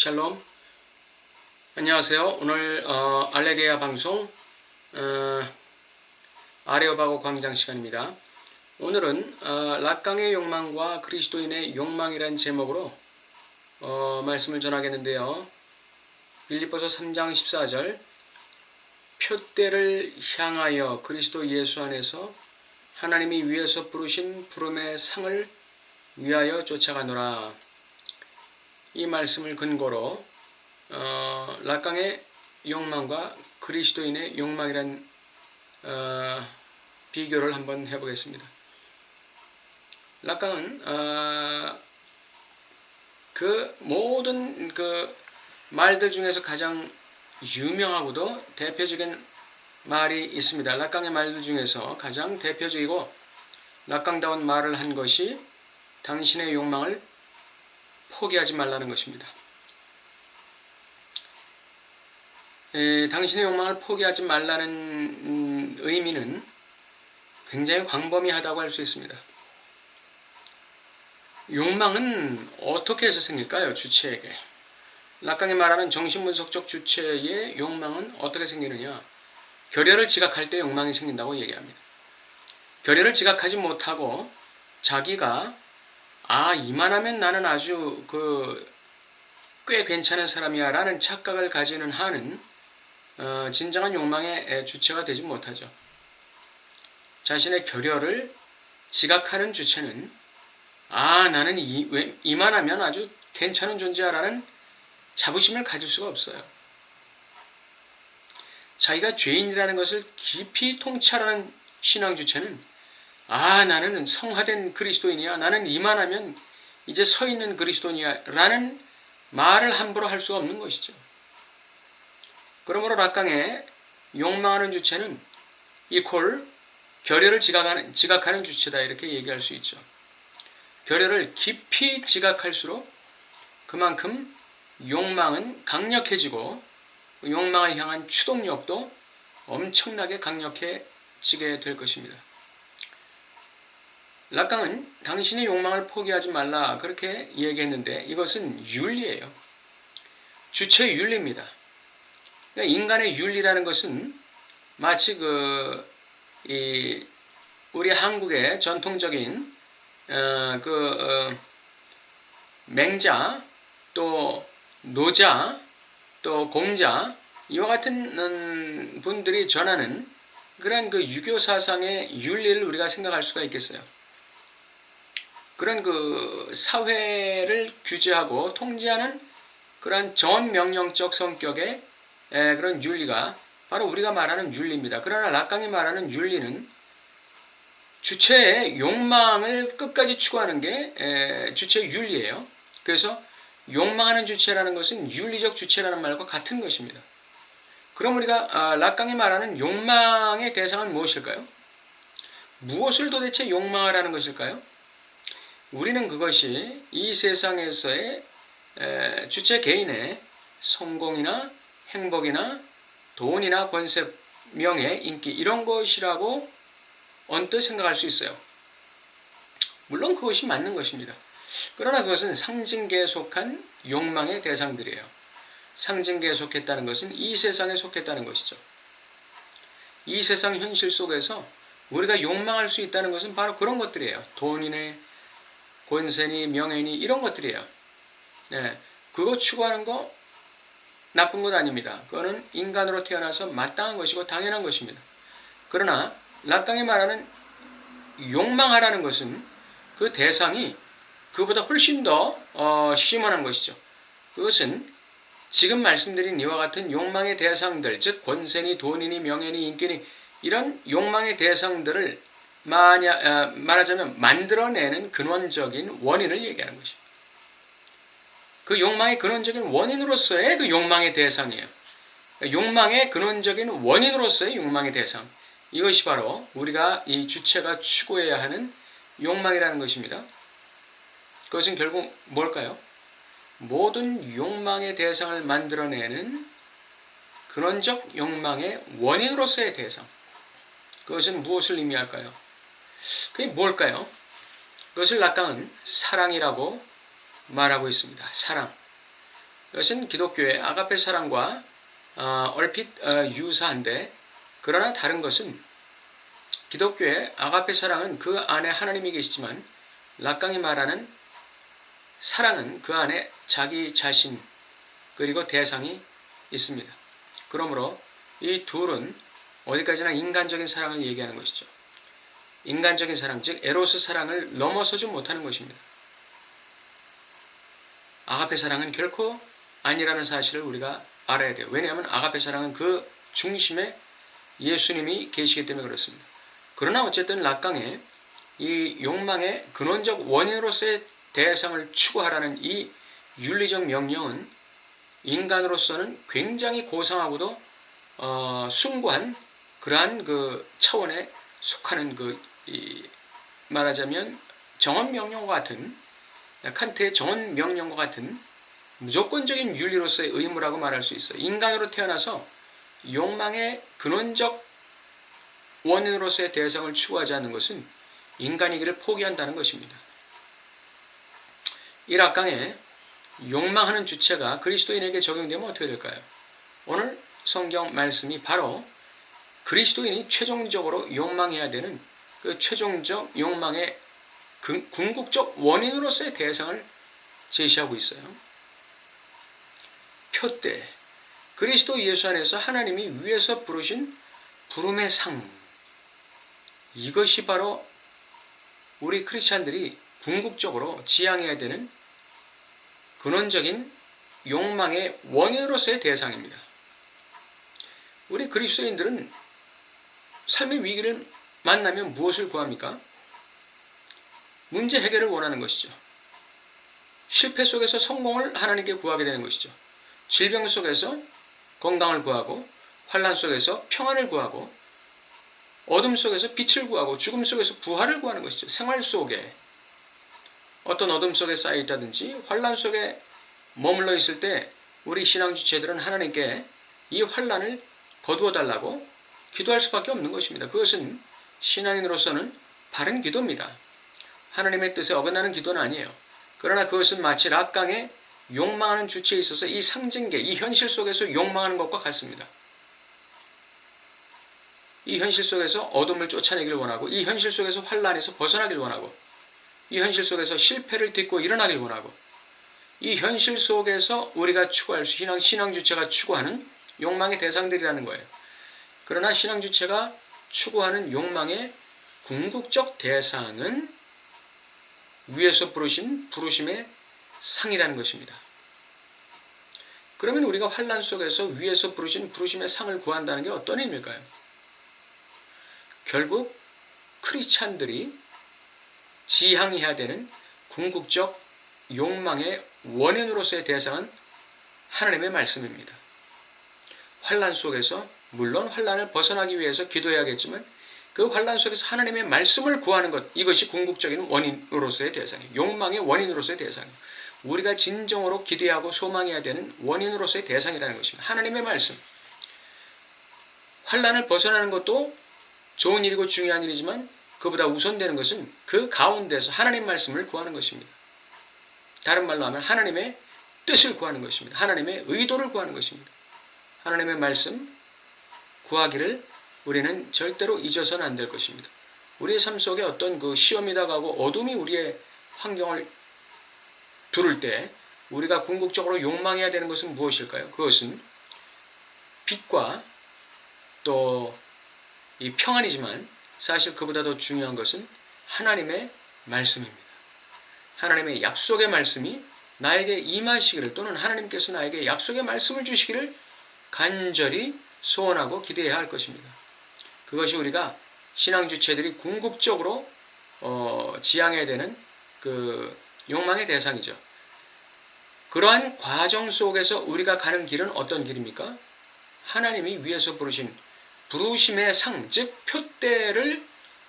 샬롬. 안녕하세요. 오늘 알레게야 방송 아레오바고 광장 시간입니다. 오늘은 락강의 욕망과 그리스도인의 욕망이라는 제목으로 말씀을 전하겠는데요. 빌립보서 3장 14절, 표대를 향하여 그리스도 예수 안에서 하나님이 위에서 부르신 부름의 상을 위하여 쫓아가노라. 이 말씀을 근거로 락강의 욕망과 그리스도인의 욕망이란 비교를 한번 해보겠습니다. 락강은 그 모든 그 말들 중에서 가장 유명하고도 대표적인 말이 있습니다. 락강의 말들 중에서 가장 대표적이고 락강다운 말을 한 것이 당신의 욕망을 포기하지 말라는 것입니다. 당신의 욕망을 포기하지 말라는 의미는 굉장히 광범위하다고 할 수 있습니다. 욕망은 어떻게 해서 생길까요? 주체에게. 락강이 말하는 정신분석적 주체의 욕망은 어떻게 생기느냐? 결여를 지각할 때 욕망이 생긴다고 얘기합니다. 결여를 지각하지 못하고 자기가 이만하면 나는 아주 꽤 괜찮은 사람이야 라는 착각을 가지는 한은 진정한 욕망의 주체가 되지 못하죠. 자신의 결여를 지각하는 주체는 나는 이만하면 아주 괜찮은 존재야 라는 자부심을 가질 수가 없어요. 자기가 죄인이라는 것을 깊이 통찰하는 신앙 주체는 나는 성화된 그리스도인이야. 나는 이만하면 이제 서 있는 그리스도인이야. 라는 말을 함부로 할 수가 없는 것이죠. 그러므로 락강의 욕망하는 주체는 이퀄 결여를 지각하는 주체다. 이렇게 얘기할 수 있죠. 결여를 깊이 지각할수록 그만큼 욕망은 강력해지고 욕망을 향한 추동력도 엄청나게 강력해지게 될 것입니다. 락강은 당신의 욕망을 포기하지 말라 그렇게 얘기했는데 이것은 윤리예요. 주체의 윤리입니다. 그러니까 인간의 윤리라는 것은 마치 우리 한국의 전통적인 맹자 또 노자 또 공자 이와 같은 분들이 전하는 그런 유교 사상의 윤리를 우리가 생각할 수가 있겠어요. 그런 사회를 규제하고 통제하는 그런 전명령적 성격의 그런 윤리가 바로 우리가 말하는 윤리입니다. 그러나 락강이 말하는 윤리는 주체의 욕망을 끝까지 추구하는 게 주체의 윤리예요. 그래서 욕망하는 주체라는 것은 윤리적 주체라는 말과 같은 것입니다. 그럼 우리가 락강이 말하는 욕망의 대상은 무엇일까요? 무엇을 도대체 욕망하라는 것일까요? 우리는 그것이 이 세상에서의 주체 개인의 성공이나 행복이나 돈이나 권세, 명예, 인기 이런 것이라고 언뜻 생각할 수 있어요. 물론 그것이 맞는 것입니다. 그러나 그것은 상징계에 속한 욕망의 대상들이에요. 상징계에 속했다는 것은 이 세상에 속했다는 것이죠. 이 세상 현실 속에서 우리가 욕망할 수 있다는 것은 바로 그런 것들이에요. 돈이네, 권세니, 명예니 이런 것들이에요. 그거 추구하는 거 나쁜 것 아닙니다. 그거는 인간으로 태어나서 마땅한 것이고 당연한 것입니다. 그러나 락강이 말하는 욕망하라는 것은 그 대상이 그보다 훨씬 더 심원한 것이죠. 그것은 지금 말씀드린 이와 같은 욕망의 대상들, 즉 권세니, 돈이니, 명예니, 인기니 이런 욕망의 대상들을 말하자면 만들어내는 근원적인 원인을 얘기하는 것입니다. 그 욕망의 근원적인 원인으로서의 그 욕망의 대상이에요. 욕망의 근원적인 원인으로서의 욕망의 대상. 이것이 바로 우리가 이 주체가 추구해야 하는 욕망이라는 것입니다. 그것은 결국 뭘까요? 모든 욕망의 대상을 만들어내는 근원적 욕망의 원인으로서의 대상. 그것은 무엇을 의미할까요? 그게 뭘까요? 그것을 락강은 사랑이라고 말하고 있습니다. 사랑. 이것은 기독교의 아가페 사랑과 얼핏 유사한데, 그러나 다른 것은 기독교의 아가페 사랑은 그 안에 하나님이 계시지만 락강이 말하는 사랑은 그 안에 자기 자신 그리고 대상이 있습니다. 그러므로 이 둘은 어디까지나 인간적인 사랑을 얘기하는 것이죠. 인간적인 사랑, 즉 에로스 사랑을 넘어서지 못하는 것입니다. 아가페 사랑은 결코 아니라는 사실을 우리가 알아야 돼요. 왜냐하면 아가페 사랑은 그 중심에 예수님이 계시기 때문에 그렇습니다. 그러나 어쨌든 락강의 이 욕망의 근원적 원인으로서의 대상을 추구하라는 이 윤리적 명령은 인간으로서는 굉장히 고상하고도 숭고한 그러한 그 차원에 속하는 말하자면 정언명령과 같은, 칸트의 정언명령과 같은 무조건적인 윤리로서의 의무라고 말할 수 있어요. 인간으로 태어나서 욕망의 근원적 원인으로서의 대상을 추구하지 않는 것은 인간이기를 포기한다는 것입니다. 이 락강에 욕망하는 주체가 그리스도인에게 적용되면 어떻게 될까요? 오늘 성경 말씀이 바로 그리스도인이 최종적으로 욕망해야 되는 그 최종적 욕망의 궁극적 원인으로서의 대상을 제시하고 있어요. 표대, 그리스도 예수 안에서 하나님이 위에서 부르신 부름의 상, 이것이 바로 우리 크리스찬들이 궁극적으로 지향해야 되는 근원적인 욕망의 원인으로서의 대상입니다. 우리 그리스도인들은 삶의 위기를 만나면 무엇을 구합니까? 문제 해결을 원하는 것이죠. 실패 속에서 성공을 하나님께 구하게 되는 것이죠. 질병 속에서 건강을 구하고, 환난 속에서 평안을 구하고, 어둠 속에서 빛을 구하고, 죽음 속에서 부활을 구하는 것이죠. 생활 속에 어떤 어둠 속에 쌓여 있다든지 환난 속에 머물러 있을 때 우리 신앙 주체들은 하나님께 이 환난을 거두어 달라고 기도할 수밖에 없는 것입니다. 그것은 신앙인으로서는 바른 기도입니다. 하나님의 뜻에 어긋나는 기도는 아니에요. 그러나 그것은 마치 락강의 욕망하는 주체에 있어서 이 상징계, 이 현실 속에서 욕망하는 것과 같습니다. 이 현실 속에서 어둠을 쫓아내길 원하고, 이 현실 속에서 환난에서 벗어나길 원하고, 이 현실 속에서 실패를 딛고 일어나길 원하고, 이 현실 속에서 우리가 추구할 수, 신앙 주체가 추구하는 욕망의 대상들이라는 거예요. 그러나 신앙 주체가 추구하는 욕망의 궁극적 대상은 위에서 부르신 부르심의 상이라는 것입니다. 그러면 우리가 환난 속에서 위에서 부르신 부르심의 상을 구한다는 게 어떤 의미일까요? 결국 크리스찬들이 지향해야 되는 궁극적 욕망의 원인으로서의 대상은 하나님의 말씀입니다. 환난 속에서 물론 환난을 벗어나기 위해서 기도해야겠지만 그 환난 속에서 하나님의 말씀을 구하는 것, 이것이 궁극적인 원인으로서의 대상이에요. 욕망의 원인으로서의 대상이에요. 우리가 진정으로 기대하고 소망해야 되는 원인으로서의 대상이라는 것입니다. 하나님의 말씀. 환난을 벗어나는 것도 좋은 일이고 중요한 일이지만 그보다 우선되는 것은 그 가운데서 하나님 말씀을 구하는 것입니다. 다른 말로 하면 하나님의 뜻을 구하는 것입니다. 하나님의 의도를 구하는 것입니다. 하나님의 말씀 구하기를 우리는 절대로 잊어서는 안 될 것입니다. 우리의 삶 속에 어떤 그 시험이 다가오고 어둠이 우리의 환경을 두를 때 우리가 궁극적으로 욕망해야 되는 것은 무엇일까요? 그것은 빛과 또 이 평안이지만 사실 그보다 더 중요한 것은 하나님의 말씀입니다. 하나님의 약속의 말씀이 나에게 임하시기를, 또는 하나님께서 나에게 약속의 말씀을 주시기를 간절히 소원하고 기대해야 할 것입니다. 그것이 우리가 신앙 주체들이 궁극적으로 지향해야 되는 그 욕망의 대상이죠. 그러한 과정 속에서 우리가 가는 길은 어떤 길입니까? 하나님이 위에서 부르신 부르심의 상, 즉 표대를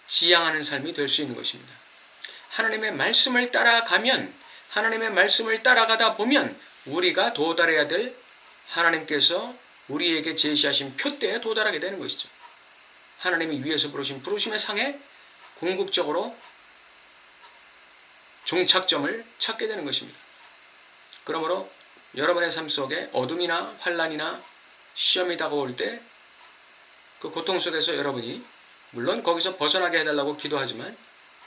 지향하는 삶이 될 수 있는 것입니다. 하나님의 말씀을 따라가면, 하나님의 말씀을 따라가다 보면 우리가 도달해야 될 하나님께서 우리에게 제시하신 표대에 도달하게 되는 것이죠. 하나님이 위에서 부르신 부르심의 상에 궁극적으로 종착점을 찾게 되는 것입니다. 그러므로 여러분의 삶 속에 어둠이나 환란이나 시험이 다가올 때 그 고통 속에서 여러분이 물론 거기서 벗어나게 해달라고 기도하지만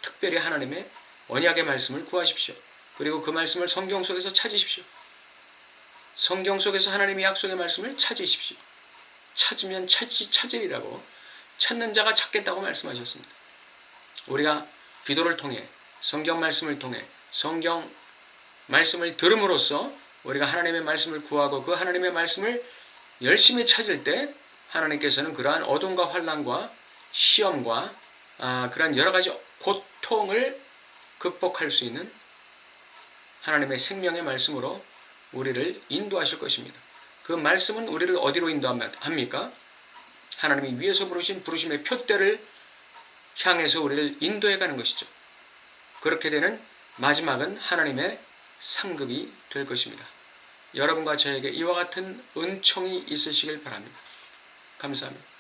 특별히 하나님의 언약의 말씀을 구하십시오. 그리고 그 말씀을 성경 속에서 찾으십시오. 성경 속에서 하나님의 약속의 말씀을 찾으십시오. 찾으면 찾으리라고 찾는 자가 찾겠다고 말씀하셨습니다. 우리가 기도를 통해 성경 말씀을 통해 성경 말씀을 들음으로써 우리가 하나님의 말씀을 구하고 그 하나님의 말씀을 열심히 찾을 때 하나님께서는 그러한 어둠과 환난과 시험과 그러한 여러 가지 고통을 극복할 수 있는 하나님의 생명의 말씀으로 우리를 인도하실 것입니다. 그 말씀은 우리를 어디로 인도합니까? 하나님이 위에서 부르신 부르심의 표대를 향해서 우리를 인도해 가는 것이죠. 그렇게 되는 마지막은 하나님의 상급이 될 것입니다. 여러분과 저에게 이와 같은 은총이 있으시길 바랍니다. 감사합니다.